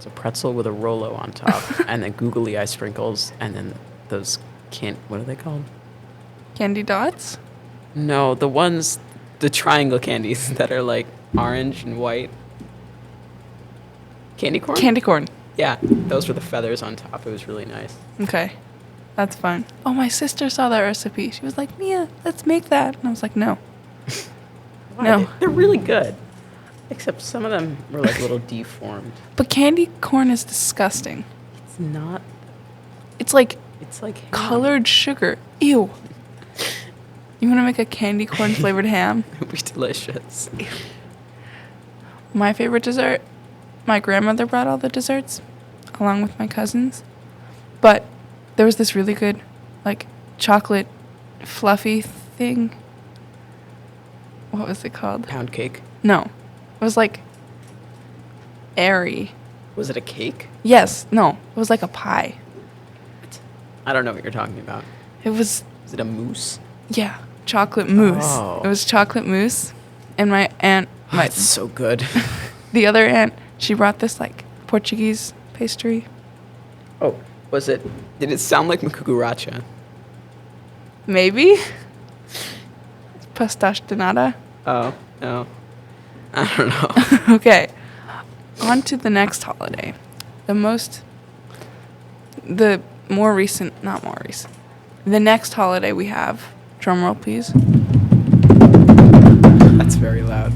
It's a pretzel with a Rolo on top, and then googly eye sprinkles, and then those what are they called? Candy dots? No, the triangle candies that are like orange and white. Candy corn? Candy corn. Yeah, those were the feathers on top. It was really nice. Okay. That's fun. Oh, my sister saw that recipe. She was like, Mia, let's make that. And I was like, no. Why? No. They're really good. Except some of them were like a little deformed. But candy corn is disgusting. It's not. It's like ham. colored sugar. Ew. You want to make a candy corn flavored ham? It would be delicious. My favorite dessert, my grandmother brought all the desserts along with my cousins. But there was this really good, like, chocolate fluffy thing. What was it called? Pound cake? No. It was like airy. Was it a cake? Yes. No. It was like a pie. I don't know what you're talking about. It was, Is it a mousse? yeah, chocolate mousse. Oh. It was chocolate mousse. And my aunt, That's so good. the other aunt, she brought this, like, Portuguese pastry. Oh, did it sound like cucaracha? Maybe? Pastache de nata. Oh, no. I don't know. Okay. On to the next holiday. The next holiday we have, drumroll please. That's very loud.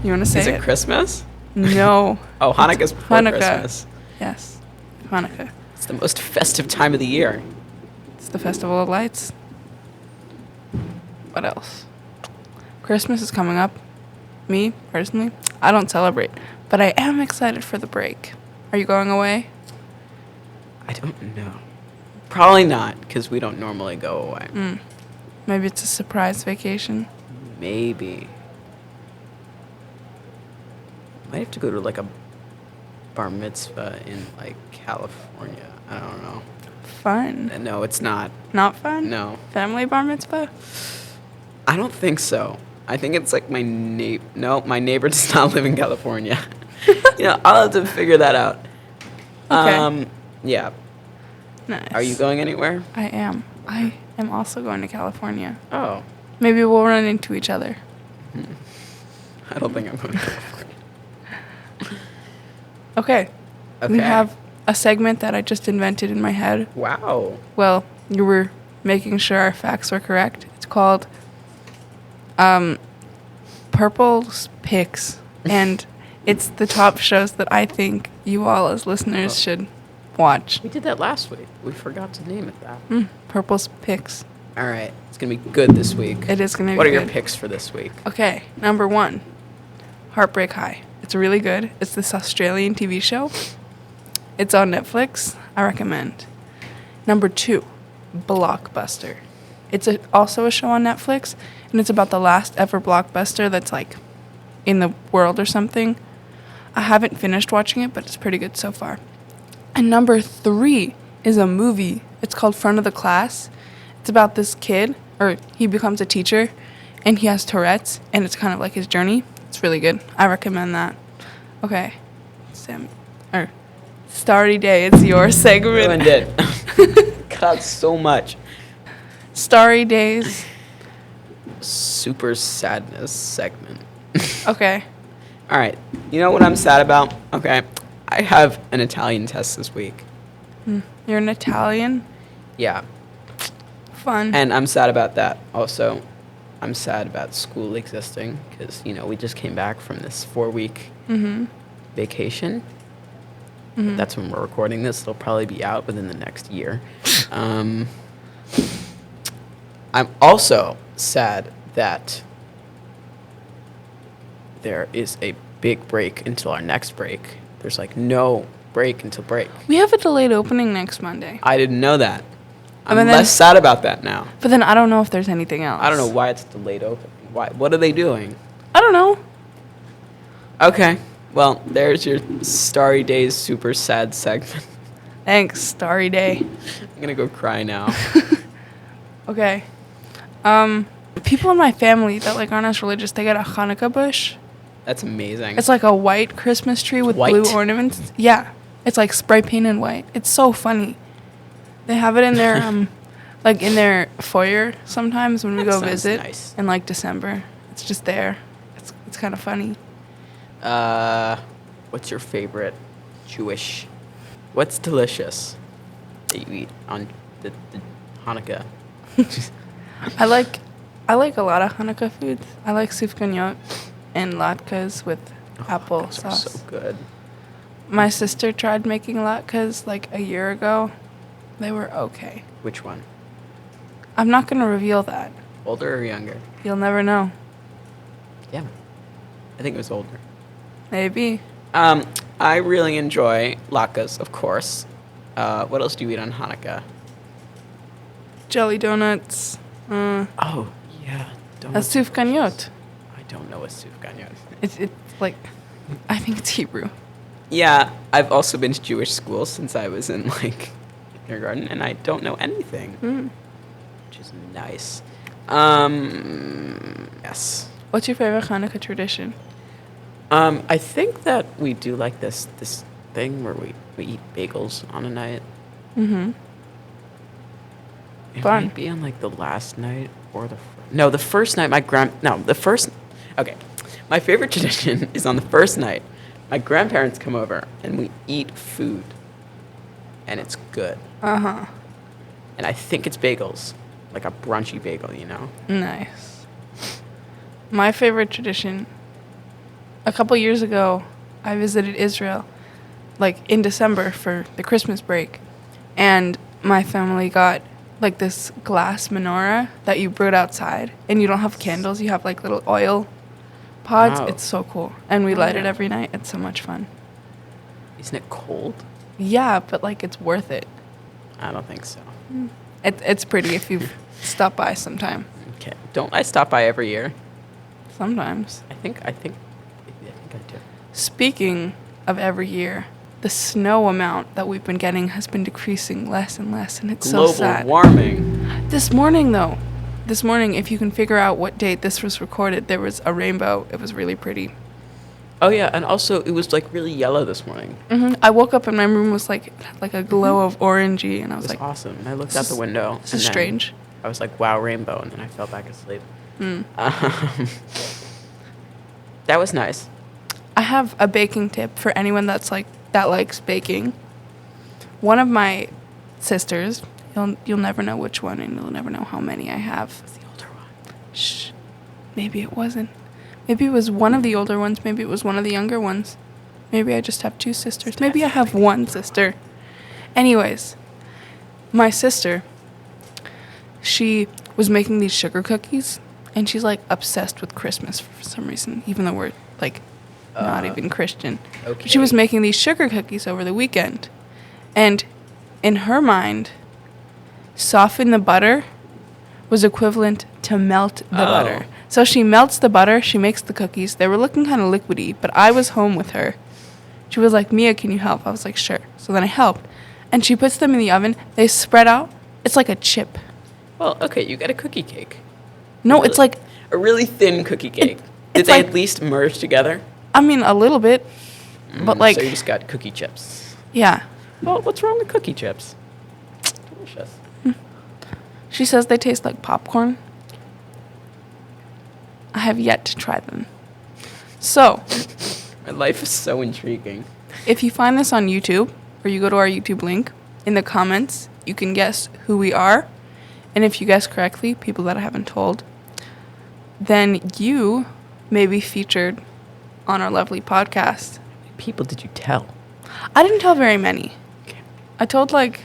You want to say Is it it? Christmas? No. Oh, Hanukkah's before Hanukkah. Christmas. Yes. Hanukkah. It's the most festive time of the year. It's the Festival of Lights. What else? Christmas is coming up. Me, personally, I don't celebrate, but I am excited for the break. Are you going away? I don't know. Probably not, because we don't normally go away. Maybe it's a surprise vacation. Maybe. Might have to go to like a bar mitzvah in like California. I don't know. Fun. No, it's not. Not fun? No. Family bar mitzvah? I don't think so. I think it's like my neighbor. No, my neighbor does not live in California. I'll have to figure that out. Okay. Yeah. Nice. Are you going anywhere? I am. I am also going to California. Oh. Maybe we'll run into each other. I don't think I'm going to California. Okay. Okay. We have a segment that I just invented in my head. Wow. Well, you were making sure our facts were correct. It's called Purple's Picks. And it's the top shows that I think you all as listeners should watch. We did that last week. We forgot to name it that. Purple's Picks. All right. It's going to be good this week. It is going to be What are good. your picks for this week? Okay, number 1, Heartbreak High. It's really good. It's this Australian TV show. It's on Netflix. I recommend. Number 2, Blockbuster. It's also a show on Netflix, and it's about the last ever blockbuster that's like in the world or something. I haven't finished watching it, but it's pretty good so far. And number 3 is a movie. It's called Front of the Class. It's about this kid, or he becomes a teacher, and he has Tourette's, and it's kind of like his journey. It's really good. I recommend that. Okay. Starry Day, it's your segment. Ruined it. Cut out so much. Starry Days. Super sadness segment. Okay. All right. You know what I'm sad about? Okay. I have an Italian test this week. You're an Italian? Yeah. Fun. And I'm sad about that. Also, I'm sad about school existing because, we just came back from this 4-week vacation. That's when we're recording this. It'll probably be out within the next year. I'm also sad that there is a big break until our next break. There's like no break until break. We have a delayed opening next Monday. I didn't know that. I'm then- less sad about that now. But then I don't know if there's anything else. I don't know why it's delayed opening. Why? What are they doing? I don't know. Okay. Well, there's your Starry Days super sad segment. Thanks, Starry Day. I'm gonna go cry now. Okay. People in my family that like aren't as religious, they get a Hanukkah bush. That's amazing. It's like a white Christmas tree with White? blue ornaments. Yeah. It's like spray painted white. It's so funny. They have it in their like in their foyer sometimes when we That go sounds visit nice. in like December. It's just there. It's kind of funny. What's your favorite Jewish? What's delicious that you eat on the Hanukkah? I like a lot of Hanukkah foods. I like sufganiyot and latkes with apple Those are sauce. so good. My sister tried making latkes like a year ago. They were okay. Which one? I'm not going to reveal that. Older or younger? You'll never know. Yeah. I think it was older. Maybe. I really enjoy latkes, of course. What else do you eat on Hanukkah? Jelly donuts. Oh, yeah. A Donuts. sufganiyot. I don't know what sufganiyot is. It's like, I think it's Hebrew. Yeah, I've also been to Jewish school since I was in like kindergarten, and I don't know anything, which is nice. Yes. What's your favorite Hanukkah tradition? I think that we do like this thing where we eat bagels on a night. Mm-hmm. It Fun. might be on like the last night or the first night. Okay, my favorite tradition is on the first night. My grandparents come over and we eat food, and it's good. Uh-huh. And I think it's bagels, like a brunchy bagel, you know. Nice. My favorite tradition, a couple years ago, I visited Israel, like in December for the Christmas break. And my family got like this glass menorah that you bring outside. And you don't have candles, you have like little oil pods. Wow. It's so cool. And we light it Yeah. every night. It's so much fun. Isn't it cold? Yeah, but like it's worth it. I don't think so. It's pretty if you stop by sometime. Okay, don't I stop by every year? Sometimes. I think I do. Speaking of every year, the snow amount that we've been getting has been decreasing less and less, and it's Global so sad. warming. This morning, if you can figure out what date this was recorded, there was a rainbow. It was really pretty. Oh yeah, and also it was like really yellow this morning. I woke up and my room was like a glow of orangey, and I It was was like, awesome. And I looked this out the is- window. this and is then strange. I was like, wow, rainbow, and then I fell back asleep. That was nice. I have a baking tip for anyone that likes baking. One of my sisters, you'll never know which one, and you'll never know how many I have. It's the older one. Shh. Maybe it wasn't. Maybe it was one of the older ones. Maybe it was one of the younger ones. Maybe I just have two sisters. Maybe I have one sister. Anyways, my sister, she was making these sugar cookies, and she's like obsessed with Christmas for some reason, even though we're like not even Christian. Okay. She was making these sugar cookies over the weekend, and in her mind, soften the butter was equivalent to melt the butter. So she melts the butter, she makes the cookies. They were looking kind of liquidy, but I was home with her. She was like, Mia, can you help? I was like, sure. So then I helped. And she puts them in the oven. They spread out. It's like a chip. Well, okay, you got a cookie cake. No, Really- it's like, a really thin cookie cake. Did it's they like- at least merge together? I mean, a little bit. But like, So you just got cookie chips. yeah. Well, what's wrong with cookie chips? Delicious. She says they taste like popcorn. I have yet to try them. So, My life is so intriguing. if you find this on YouTube, or you go to our YouTube link, in the comments, you can guess who we are. And if you guess correctly, people that I haven't told, then you may be featured on our lovely podcast. How many people did you tell? I didn't tell very many. Okay. I told like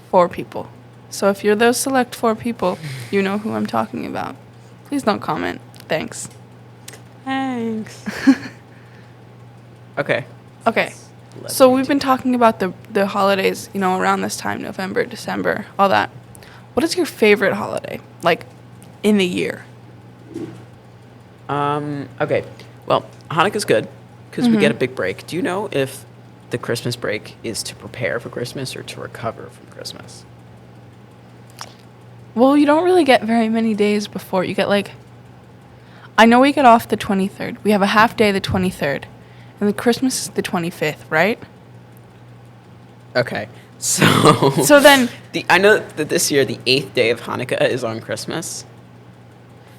4 people. So if you're those select 4 people, you know who I'm talking about. Please don't comment. Thanks. Thanks. Okay. Okay. Let's So we've been talking about the holidays, you know, around this time, November, December, all that. What is your favorite holiday, like, in the year? Okay. Well, Hanukkah's good because we get a big break. Do you know if the Christmas break is to prepare for Christmas or to recover from Christmas? Well, you don't really get very many days before. You get, like, I know we get off the 23rd. We have a half day the 23rd. And then Christmas is the 25th, right? Okay. So So then, I know that this year the 8th day of Hanukkah is on Christmas.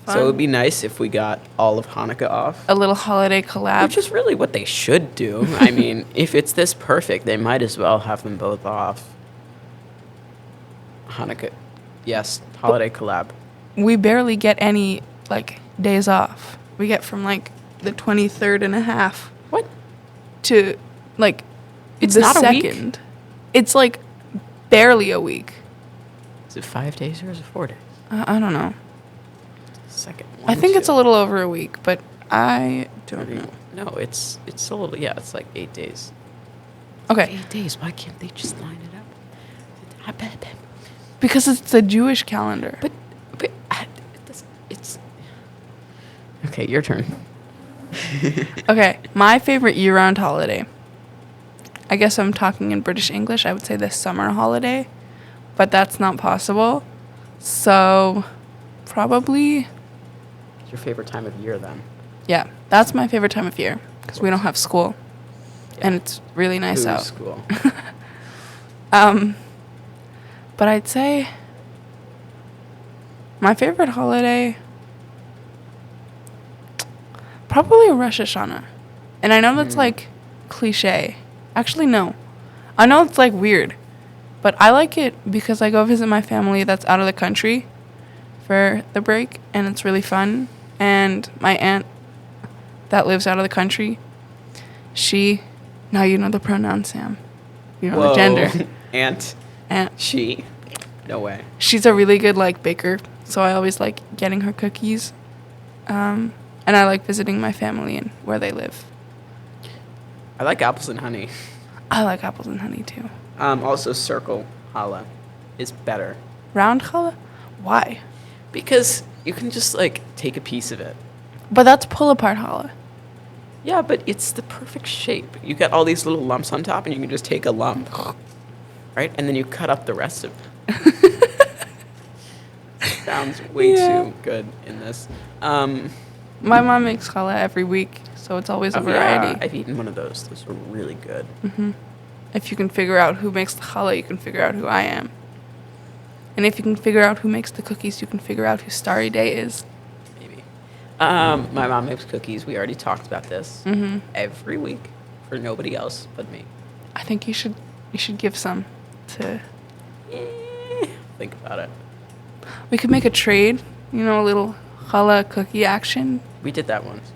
So it Fun. would be nice if we got all of Hanukkah off. a little holiday collab. Which is really what they should do. I mean, if it's this perfect, they might as well have them both off. Hanukkah. Yes, holiday collab. We barely get any, like, days off. We get from, like, the 23rd and a half What? to, like, It's the not a week? 2nd. It's, like, barely a week. Is it 5 days or is it 4 days? I don't know. Second I think it's a little over a week, but I don't know. No, it's a little, yeah, it's like 8 days. Okay, 8 days, why can't they just line it up? I bet. because it's the Jewish calendar. But it's... Okay, your turn. Okay, my favorite year-round holiday. I guess I'm talking in British English. I would say the summer holiday, but that's not possible. So, probably, What's your favorite time of year then? yeah, that's my favorite time of year because we don't have school, and Yeah. it's really nice Who's out. school. But I'd say my favorite holiday probably Rosh Hashanah. And I know that's like cliche. Actually, no. I know it's like weird. But I like it because I go visit my family that's out of the country for the break, and it's really fun. And my aunt that lives out of the country, now you know the pronoun, Sam. You know the gender. Aunt. Aunt. She. No way. She's a really good like baker, so I always like getting her cookies. And I like visiting my family and where they live. I like apples and honey. I like apples and honey too. Also, circle challah is better Round challah? Why? because you can just like take a piece of it. But that's pull apart challah. Yeah, but it's the perfect shape. You got all these little lumps on top, and you can just take a lump, right? And then you cut up the rest of it. Sounds way Yeah. too good in this. My mom makes challah every week, so it's always a Yeah, variety. I've eaten one of those. Those are really good. If you can figure out who makes the challah, you can figure out who I am. And if you can figure out who makes the cookies, you can figure out who Starry Day is. Maybe. My mom makes cookies. We already talked about this. Every week for nobody else but me. I think you should give some to. Think about it. We could make a trade, you know, a little challah cookie action. We did that once.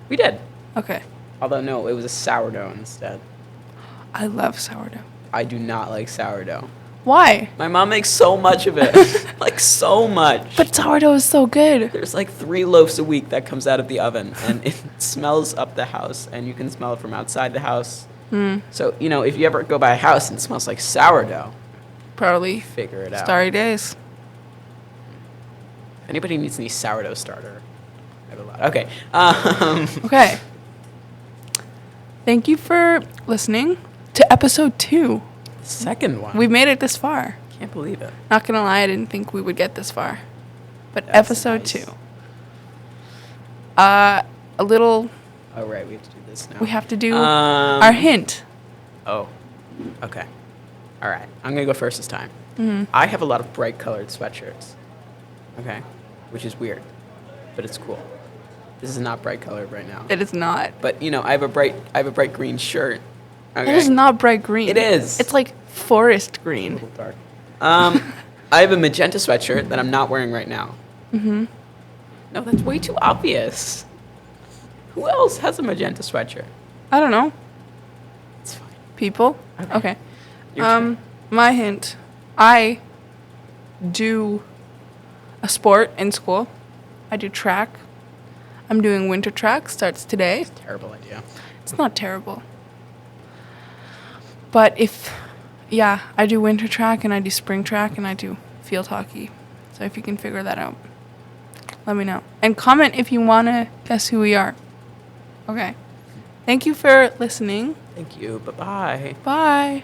We did. Okay. Although, no, it was a sourdough instead. I love sourdough. I do not like sourdough. Why? My mom makes so much of it. Like, so much. But sourdough is so good. There's like 3 loaves a week that comes out of the oven, and it smells up the house, and you can smell it from outside the house. So, you know, if you ever go by a house and it smells like sourdough, Probably figure it out. Starry Days. If anybody needs any sourdough starter, I have a lot. Okay. Okay. Thank you for listening to episode 2. Second one. We made it this far. Can't believe it. Not gonna lie, I didn't think we would get this far. But That's episode nice. 2. A little. Oh, right. We have to do this now. We have to do our hint. Oh, okay. All right. I'm going to go first this time. I have a lot of bright colored sweatshirts. Okay. Which is weird, but it's cool. This is not bright colored right now. It is not. But, you know, I have a bright green shirt. Okay. It is not bright green. It is. It's like forest A green. little dark. I have a magenta sweatshirt that I'm not wearing right now. No, that's way too obvious. Who else has a magenta sweatshirt? I don't know. It's fine. People? Okay. Okay. Your turn. My hint. I do a sport in school. I do track. I'm doing winter track. Starts today. Terrible idea. It's not terrible. But I do winter track and I do spring track and I do field hockey. So if you can figure that out, let me know. And comment if you want to guess who we are. Okay. Thank you for listening. Thank you. Bye-bye. Bye.